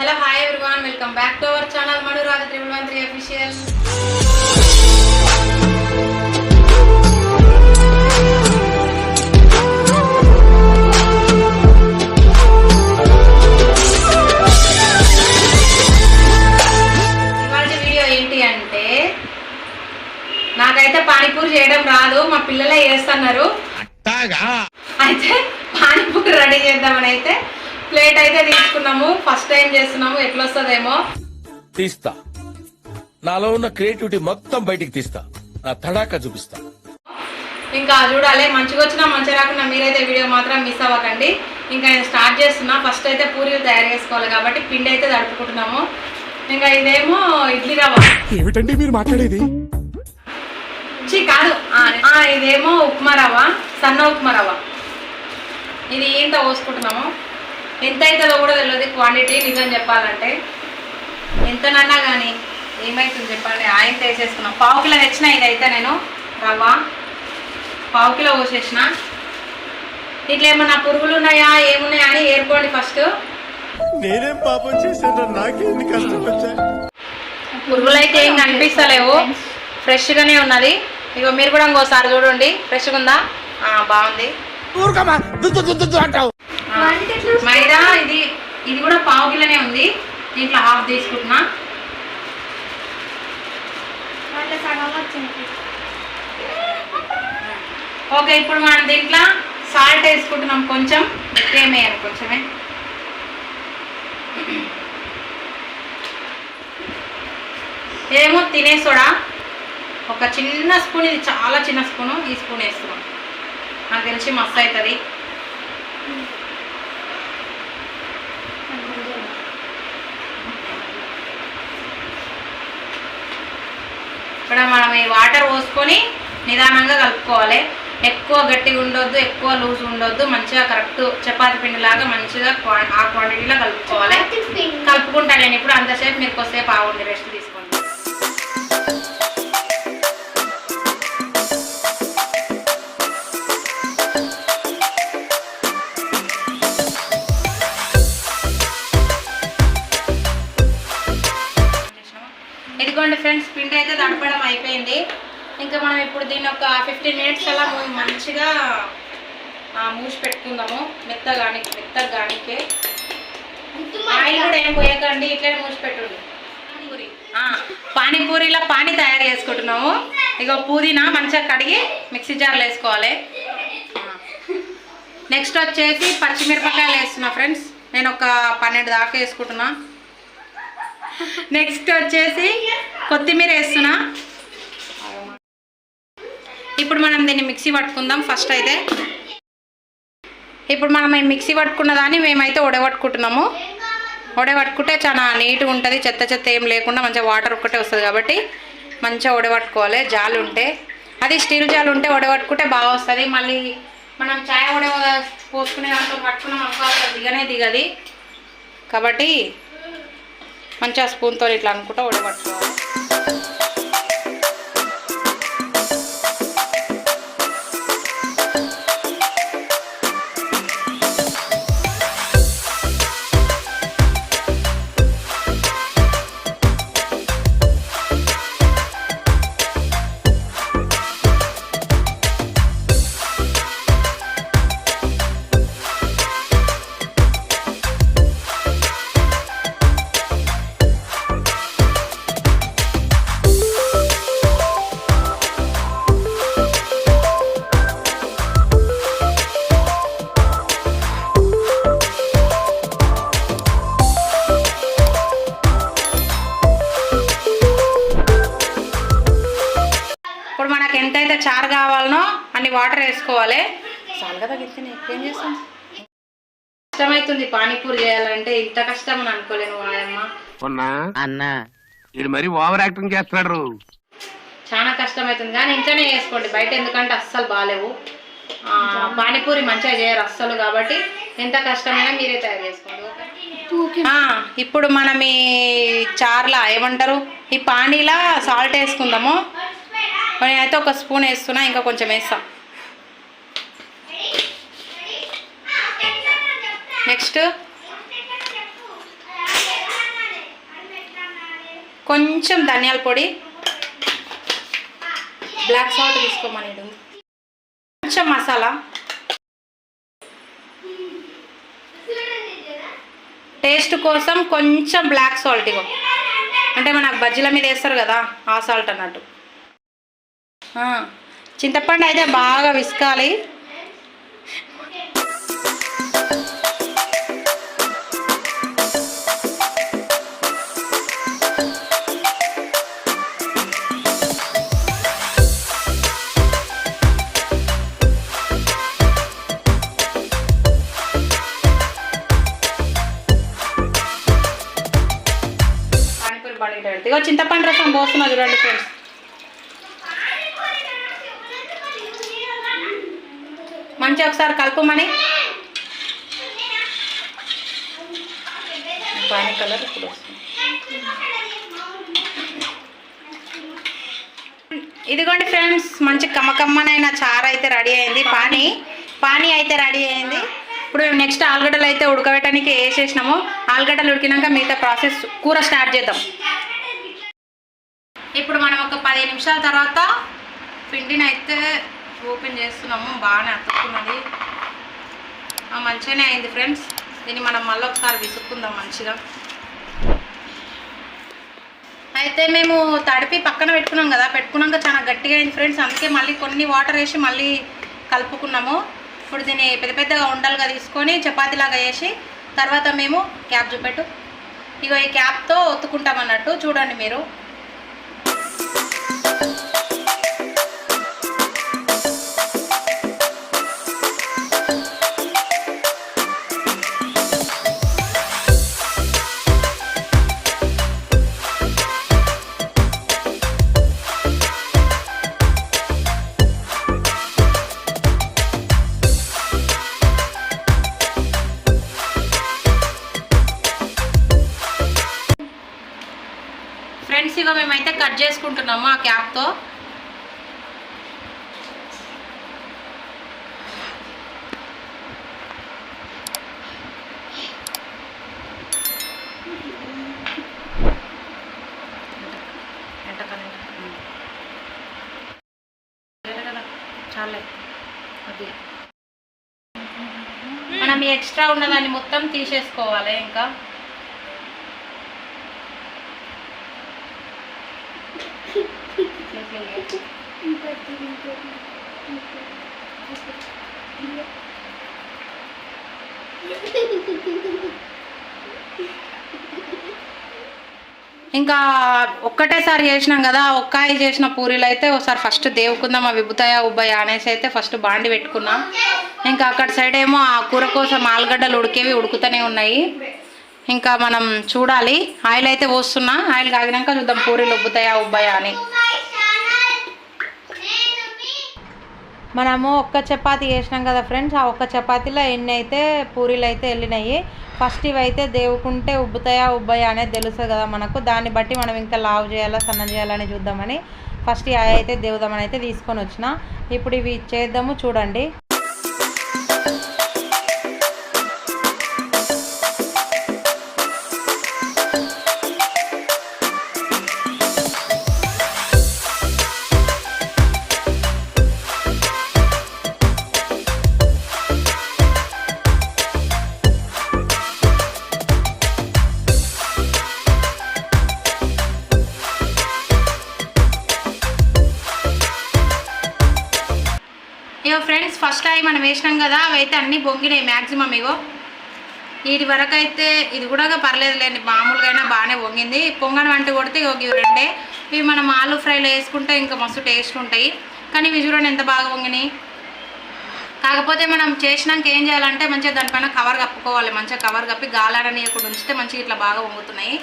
Hello, hi everyone. Welcome back to our channel Manu Raja 1113 official. ఇవాల్టి video ఏంటి అంటే నాకైతే పానీపూరి చేయడం రాదు, మా పిల్లలే చేస్తున్నారు. అయితే పానీపూరి రెడీ చేద్దామని అయితే ప్లేట్ అయితే తీసుకున్నాము. ఫస్ట్ టైం చేస్తున్నాము, ఎట్లా వస్తుందేమో తీస్తా. నాలో ఉన్న క్రియేటివిటీ మొత్తం బయటికి తీస్తా, నా తడాకా చూపిస్తా. ఇంకా చూడాలి, మంచిగా వచ్చినా మంచిగా రాకుండా మీరైతే వీడియో మాత్రం మిస్ అవ్వకండి. ఇంకా నేను స్టార్ట్ చేస్తున్నా. ఫస్ట్ అయితే పూరీలు తయారు చేసుకోవాలి కాబట్టి పిండి అయితే తడుపుకుంటున్నాము. ఇంకా ఇదేమో ఇడ్లీ రవ్వ. ఏమిటండి మీరు మాట్లాడేది? కాదు, ఇదేమో ఉప్మా రవ్వ, సన్న ఉప్మా రవ్వ. ఇది ఇంత పోసుకుంటున్నాము. ఎంత అవుతుందో కూడా తెలియదు క్వాంటిటీ, నిజం చెప్పాలంటే. ఎంతనన్నా కానీ ఏమవుతుంది చెప్పండి. ఆయన వేసేసుకున్నాం. 1/2 కిలో తెచ్చిన. ఇదైతే నేను రవ్వ 1/2 కిలో పోసేసిన. ఇట్లా ఏమన్నా పురుగులు ఉన్నాయా ఏమున్నాయా అని ఏరుకోండి ఫస్ట్. నేనేం పాపం చేశాను, నాకేంది కష్టం వచ్చా? పురుగులు అయితే ఏం కనిపిస్తలేవు, ఫ్రెష్గానే ఉన్నది. ఇగో మీరు కూడా ఇంకోసారి చూడండి, ఫ్రెష్గా ఉందా? బాగుంది. మైదా ఇది కూడా 1/2 కిలోనే ఉంది. దీంట్లో హాఫ్ తీసుకుంటున్నా. ఓకే, ఇప్పుడు మనం దీంట్లో సాల్ట్ వేసుకుంటున్నాం. కొంచెం ఎక్కువేమేయాలి, కొంచెమే. ఏమో తినే సోడా ఒక చిన్న స్పూన్, ఇది చాలా చిన్న స్పూను, ఈ స్పూన్ వేస్తున్నాం. నాకు తెలిసి మస్తు అవుతుంది. ఇక్కడ మనం ఈ వాటర్ పోసుకొని నిదానంగా కలుపుకోవాలి. ఎక్కువ గట్టిగా ఉండొద్దు, ఎక్కువ లూజ్ ఉండొద్దు. మంచిగా కరెక్ట్ చపాతి పిండి లాగా మంచిగా ఆ క్వాంటిటీలో కలుపుకోవాలి. కలుపుకుంటా నేను ఇప్పుడు. అంతసేపు మీరు కొద్దిసేపు ఆగండి, రెస్ట్ తీసుకోండి. ఇదిగోండి ఫ్రెండ్స్, పిండి అయితే తడపడం అయిపోయింది. ఇంకా మనం ఇప్పుడు దీన్ని ఒక 15 మినిట్స్ అలా మంచిగా మూసి పెట్టుకుందాము. మెత్తగానికే ఆయిల్ కూడా ఏం పోయకండి, ఇట్లనే మూసి పెట్టుండి. పానీపూరిలో పానీ తయారు చేసుకుంటున్నాము. ఇక పుదీనా మంచిగా కడిగి మిక్సీ జార్లో వేసుకోవాలి. నెక్స్ట్ వచ్చేసి పచ్చిమిరపకాయలు వేస్తున్నా ఫ్రెండ్స్. నేను ఒక 12 దాకా వేసుకుంటున్నా. నెక్స్ట్ వచ్చేసి కొత్తిమీర వేస్తున్నా. ఇప్పుడు మనం దీన్ని మిక్సీ పట్టుకుందాం. ఫస్ట్ అయితే ఇప్పుడు మనం ఈ మిక్సీ పట్టుకున్న దాన్ని మేమైతే ఉడగట్టుకుంటున్నాము. ఉడగట్టుకుంటే చాలా నీట్గా ఉంటుంది, చెత్త ఏం లేకుండా మంచిగా వాటర్ ఒక్కటే వస్తుంది కాబట్టి మంచిగా ఉడగట్టుకోవాలి. జాలు ఉంటే, అది స్టీల్ జాలు ఉంటే ఉడగట్టుకుంటే బాగా వస్తుంది. మళ్ళీ మనం చాయ్ పోసుకునే దాంట్లో పట్టుకున్నాం అనుకో దిగనే దిగది. కాబట్టి మంచిగా స్పూన్తో ఇట్లా అనుకుంటా ఉడగట్టుకోవాలి. ఇప్పుడు మనకు ఎంతైతే చారు కావాలనో అన్ని వాటర్ వేసుకోవాలి. చాలు కదా, గిత్తనే ఏం చేస్తాం. కష్టమవుతుంది పానీపూరి చేయాలంటే, ఇంత కష్టం అని అనుకోలేను. అన్న ఇది మరి ఓవర్ యాక్టింగ్ చేస్తున్నాడు. చాలా కష్టమవుతుంది కానీ ఇంట్లోనే చేసుకోండి, బయట ఎందుకంటే అస్సలు బాగాలేవు. పానీపూరి మంచిగా చేయరు అస్సలు. కాబట్టి ఎంత కష్టమైనా మీరే తయారు చేసుకోండి. ఇప్పుడు మనం ఈ చారులా ఏమంటారు, ఈ పానీలా సాల్ట్ వేసుకుందాము. నేనైతే ఒక స్పూన్ వేస్తున్నా, ఇంకా కొంచెం వేస్తా. నెక్స్ట్ కొంచెం ధనియాల పొడి, బ్లాక్ సాల్ట్ తీసుకోమని, కొంచెం మసాలా, టేస్ట్ కోసం కొంచెం బ్లాక్ సాల్ట్, ఇగో అంటే మనకు బజ్జీల మీద వేస్తారు కదా ఆ సాల్ట్ అన్నట్టు. చింతపండు అయితే బాగా విసుకాలి. ఇగో చింతపండు రసం పోస్తున్నా చూడండి ఫ్రెండ్స్. మంచిగా ఒకసారి కలుపుమని. పానీ కలర్ ఇప్పుడు వస్తుంది. ఇదిగోండి ఫ్రెండ్స్, మంచి కమ్మకమ్మనైన చారు అయితే రెడీ అయింది. పానీ అయితే రెడీ అయింది. ఇప్పుడు మేము నెక్స్ట్ ఆలుగడ్డలు అయితే ఉడకబెట్టడానికి వేసేసినాము. ఆలుగడ్డలు ఉడికినాక మిగతా ప్రాసెస్ కూర స్టార్ట్ చేద్దాం. ఇప్పుడు మనం ఒక 10 నిమిషాల తర్వాత పిండిని అయితే ఓపెన్ చేస్తున్నాము. బాగానే అతుక్కున్నది, మంచిగానే అయింది ఫ్రెండ్స్. దీన్ని మనం మళ్ళీ ఒకసారి విసుక్కుందాం మంచిగా. అయితే మేము తడిపి పక్కన పెట్టుకున్నాం కదా, పెట్టుకున్నాక చాలా గట్టిగా అయింది ఫ్రెండ్స్. అందుకే మళ్ళీ కొన్ని వాటర్ వేసి మళ్ళీ కలుపుకున్నాము. ఇప్పుడు దీన్ని పెద్ద పెద్దగా ఉండలుగా తీసుకొని చపాతీలాగా వేసి తర్వాత మేము క్యాప్ చూపెట్టు, ఇగో ఈ క్యాప్తో ఒత్తుకుంటాం అన్నట్టు. చూడండి మీరు. ఫ్రెండ్స్ ఇగో మేమైతే కట్ చేసుకుంటున్నాము ఆ క్యాప్తో. చాలే, మనం ఎక్స్ట్రా ఉన్నదాన్ని మొత్తం తీసేసుకోవాలి. ఇంకా ఇంకా ఒక్కటేసారి చేసినాం కదా, ఒక్కాయి చేసిన పూరీలు అయితే ఒకసారి ఫస్ట్ దేవుకుందాం అవి ఉబ్బుతాయా ఉబ్బయా అనేసి అయితే ఫస్ట్ బాండి పెట్టుకున్నాం. ఇంకా అక్కడ సైడ్ ఏమో ఆ కూర కోసం ఆలుగడ్డలు ఉడికేవి ఉడుకుతూనే ఉన్నాయి. ఇంకా మనం చూడాలి. ఆయిల్ అయితే పోస్తున్నా, ఆయిల్ కాగినాక చూద్దాం పూరీలు ఉబ్బుతాయా ఉబ్బయా అని. మనము ఒక్క చపాతీ చేసినాం కదా ఫ్రెండ్స్, ఆ ఒక్క చపాతీలో ఎన్ని అయితే పూరీలు అయితే వెళ్ళినాయి. ఫస్ట్ ఇవైతే దేవుకుంటే ఉబ్బుతాయా ఉబ్బయా అనేది తెలుస్తుంది కదా మనకు. దాన్ని బట్టి మనం ఇంకా లావు చేయాలా సన్నం చేయాలని చూద్దామని ఫస్ట్ అవి అయితే దేవుదామని అయితే తీసుకొని వచ్చిన. ఇప్పుడు ఇవి చేద్దాము చూడండి. ఇగో ఫ్రెండ్స్, ఫస్ట్ అవి మనం వేసినాం కదా, అవి అయితే అన్నీ పొంగినాయి మ్యాక్సిమం. ఇగో వీటి వరకు అయితే ఇది కూడా పర్లేదులేండి, మామూలుగా అయినా బాగానే పొంగింది. పొంగని వంట కొడితే ఇవి రెండే. ఇవి మనం ఆలు ఫ్రైలో వేసుకుంటే ఇంకా మస్తు టేస్ట్ ఉంటాయి. కానీ ఇవి చూడండి ఎంత బాగా పొంగినాయి. కాకపోతే మనం చేసినాక ఏం చేయాలంటే మంచిగా దానిపైన కవర్ కప్పుకోవాలి. మంచిగా కవర్ కప్పి గాలాడనీయకుండా ఉంచితే మంచిగా ఇట్లా బాగా పొంగుతున్నాయి.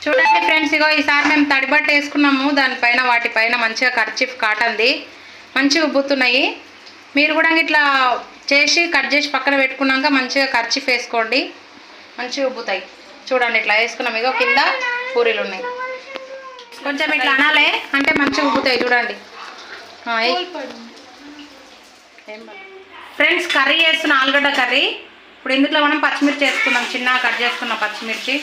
చూడండి ఫ్రెండ్స్, ఇగో ఈసారి మేము తడిబట్ట వేసుకున్నాము. దానిపైన వాటిపైన మంచిగా కర్చీఫ్ కాటన్ది మంచిగా ఉబ్బుతున్నాయి. మీరు కూడా ఇట్లా చేసి కట్ చేసి పక్కన పెట్టుకున్నాక మంచిగా కర్చీఫ్ వేసుకోండి, మంచిగా ఉబ్బుతాయి. చూడండి ఇట్లా వేసుకున్నాం. ఇగో కింద పూరీలు ఉన్నాయి. కొంచెం ఇట్లా అనాలే అంటే మంచిగా ఉబ్బుతాయి. చూడండి ఫ్రెండ్స్, కర్రీ చేస్తున్న ఆలుగడ్డ కర్రీ. ఇప్పుడు ఇందులో మనం పచ్చిమిర్చి వేసుకున్నాం. చిన్నగా కట్ చేసుకున్నాం పచ్చిమిర్చి.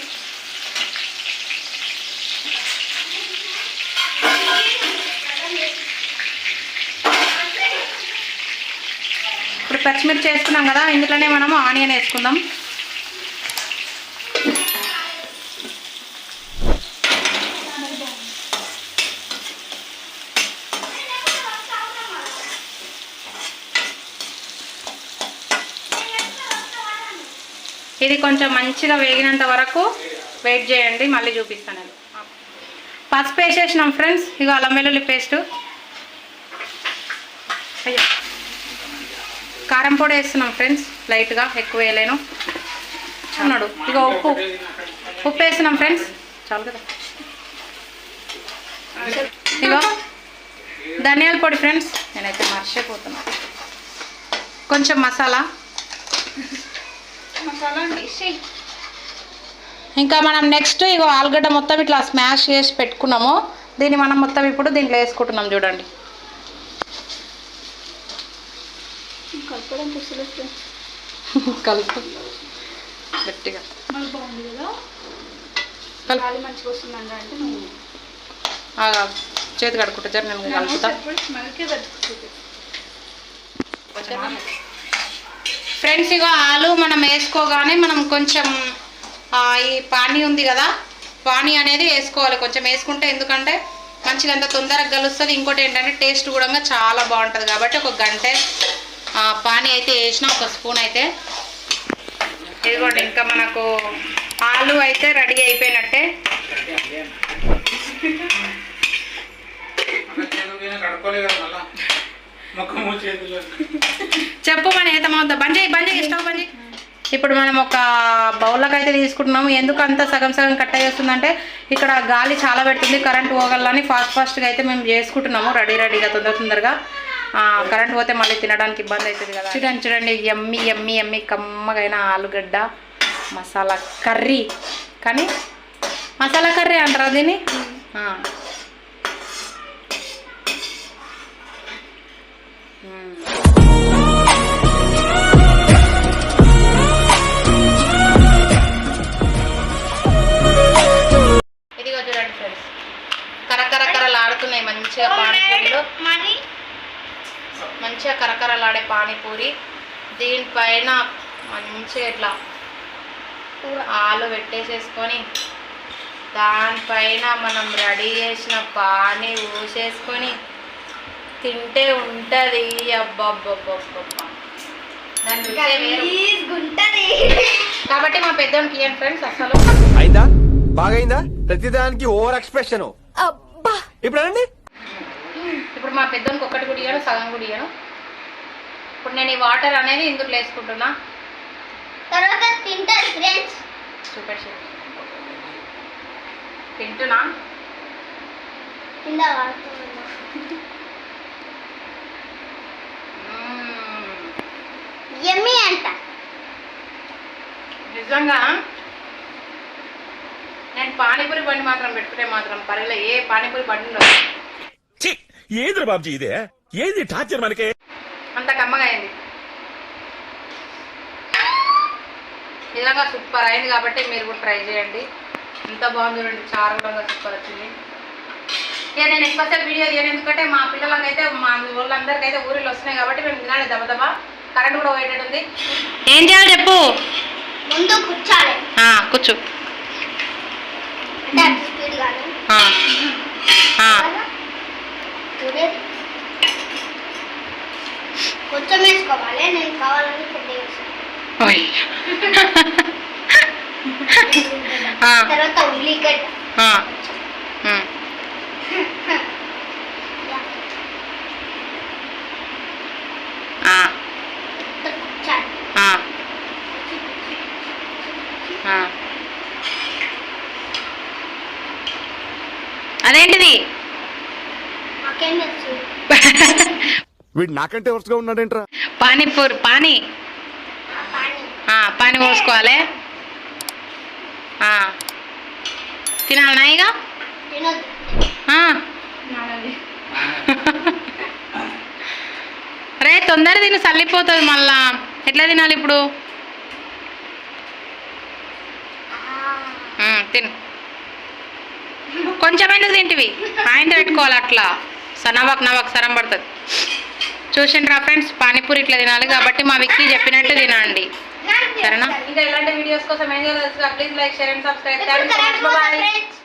ఇప్పుడు పచ్చిమిర్చి వేసుకున్నాం కదా, ఇందులోనే మనము ఆనియన్ వేసుకుందాం. ఇది కొంచెం మంచిగా వేగినంత వరకు వెయిట్ చేయండి, మళ్ళీ చూపిస్తాను నేను. పసుపు వేసేసినాం ఫ్రెండ్స్. ఇక అల్లం వెల్లుల్లి పేస్టు, అయ్యో కారం పొడి వేస్తున్నాం ఫ్రెండ్స్, లైట్గా, ఎక్కువ వేయలేను. అన్నాడు. ఇక ఉప్పు వేస్తున్నాం ఫ్రెండ్స్, చాలు కదా. ఇక ధనియాల పొడి ఫ్రెండ్స్, నేనైతే మర్చిపోతున్నా. కొంచెం మసాలా, ఇంకా మనం నెక్స్ట్ ఇగో ఆలుగడ్డ మొత్తం ఇట్లా స్మాష్ చేసి పెట్టుకున్నాము. దీన్ని మనం మొత్తం ఇప్పుడు దీంట్లో వేసుకుంటున్నాం. చూడండి కలుపు గట్టిగా చేతి కడుక్కుంటా జర నేను కలుపుతా. ఫ్రెండ్స్, ఇగో ఆలు మనం వేసుకోగానే మనం కొంచెం ఈ పానీ ఉంది కదా, పానీ అనేది వేసుకోవాలి. కొంచెం వేసుకుంటే ఎందుకంటే మంచిగా అంత తొందరగా కలుస్తుంది. ఇంకోటి ఏంటంటే టేస్ట్ కూడా చాలా బాగుంటుంది. కాబట్టి ఒక గంట పానీ అయితే వేసిన, ఒక స్పూన్ అయితే. ఇదిగోండి, ఇంకా మనకు ఆలు అయితే రెడీ అయిపోయినట్టే. చెప్పు మన ఏతమవుతా బంద్ చేయి స్టవ్ బంద్ చేయి. ఇప్పుడు మనం ఒక బౌల్లోకి అయితే తీసుకుంటున్నాము. ఎందుకు అంత సగం సగం కట్ అయ్యేస్తుందంటే ఇక్కడ గాలి చాలా పెడుతుంది, కరెంట్ పోగలని ఫాస్ట్గా అయితే మేము చేసుకుంటున్నాము రెడీగా తొందరగా. కరెంట్ పోతే మళ్ళీ తినడానికి ఇబ్బంది అవుతుంది కదా. చూడండి ఎమ్మి కమ్మగైన ఆలుగడ్డ మసాలా కర్రీ. కానీ మసాలా కర్రీ అంటారా దీన్ని? ఇదిగో చూడండి ఫ్రెండ్స్, కరకరలాడుతున్నాయి మంచిగా పానీపూరిలో. మంచిగా కరకరలాడే పానీపూరి. దీనిపైన మంచిగా ఇట్లా ఆలు పెట్టేసేసుకొని దానిపైన మనం రెడీ చేసిన పానీ ఊసేసుకొని తింటే ఉంటుంది. అబ్బబ్బబ్బబ్బబ్బా, దాని కాబట్టి మా పెద్దోనికి ఇయ్యండి ఫ్రెండ్స్. అసలు అయిందా? బాగైందా? ప్రతిదానికి ఓవర్ ఎక్స్ప్రెషన్. ఇప్పుడు అండి, ఇప్పుడు మా పెద్దోనికి ఒక్కటి కూడా ఇయ్యాను, సగం కూడా ఇయ్యాను. ఇప్పుడు నేను ఈ వాటర్ అనేది ఇందులో వేసుకుంటున్నా. తర్వాత తింటారు ఫ్రెండ్స్. చూపెట్టి తింటున్నా. కింద వాడుతున్నా. యమ్మీ అంట. నిజంగా నేను పానీపూరి బండి మాత్రం పెట్టుకుంటే మాత్రం పర్లే, ఏ పానీపూరి బండి ఉండదు. ఏది బాబుజీ ఇదే? ఏది టార్చర్ మనకి? అంత కమ్మగా అయింది. నిజంగా సూపర్ అయింది. కాబట్టి మీరు కూడా ట్రై చేయండి. ఎంత బాగుంది చూడండి, చారు కూడా సూపర్ వచ్చింది. ఇక నేను ఎక్కువసేపు వీడియో తీయను, ఎందుకంటే మా పిల్లలకైతే మా వాళ్ళందరికీ అయితే ఊరిలో వస్తున్నాయి కాబట్టి మేము తినాలి దబదబా. కరెంట్ కూడా పోయేటట్టు ఉంది. ఏం చేయాలి చెప్పు? ముందు కూర్చోాలి. కూర్చో. స్పీడ్ కాదు. కొంచెం వేసుకోవాలి. నేను కావాలని పెద్ద తర్వాత ఉల్లిగడ్డ. అదేంటిది? వీడు నాకంటే వరుసగా ఉన్నాడేంట్రా? పానీపూరి పానీ పోసుకోవాలి. తినాలనా ఇక తినొద్దు. ఆ. రే తొందర తిని చల్లిపోతుంది మళ్ళా. ఎట్లా తినాలి ఇప్పుడు? తిను. కొంచెం ఎందుకు తింటివి? ఆయన పెట్టుకోవాలి అట్లా. నవక్ సరం పడుతుంది. చూసిండ్రా ఫ్రెండ్స్, పానీపూరి ఇట్లా తినాలి కాబట్టి మా విక్కీ చెప్పినట్టు తినండి, సరేనా? ఇంకా ఇలాంటి వీడియోస్ కోసం ఏం చేయాలి? Please like, share and subscribe. Friends